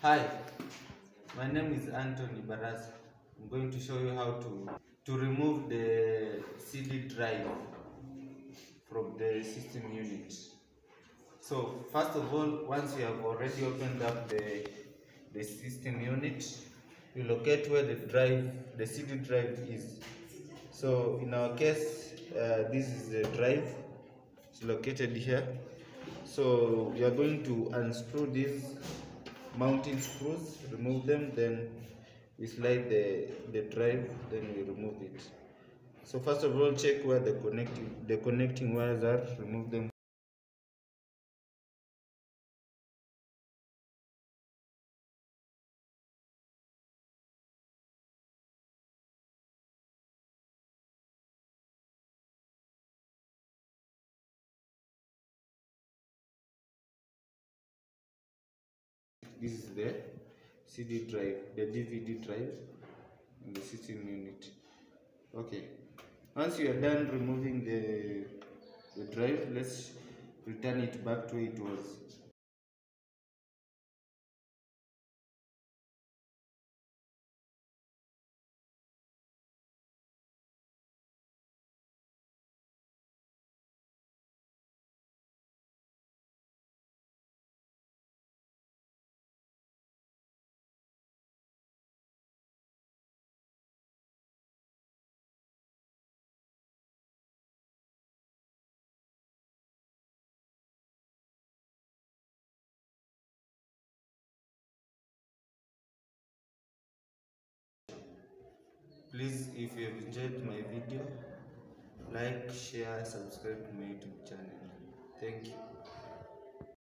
Hi, my name is Anthony Barasa. I'm going to show you how to remove the CD drive from the system unit. So first of all, once you have already opened up the system unit, you locate where the CD drive is. So in our case, this is the drive. It's located here. So we are going to unscrew these mounting screws, remove them, then we slide the drive, then we remove it. So first of all, check where the connecting wires are, remove them. This is the CD drive, the DVD drive, and the system unit. Okay. Once you are done removing the drive, let's return it back to where it was. Please, if you have enjoyed my video, like, share, subscribe to my YouTube channel. Thank you.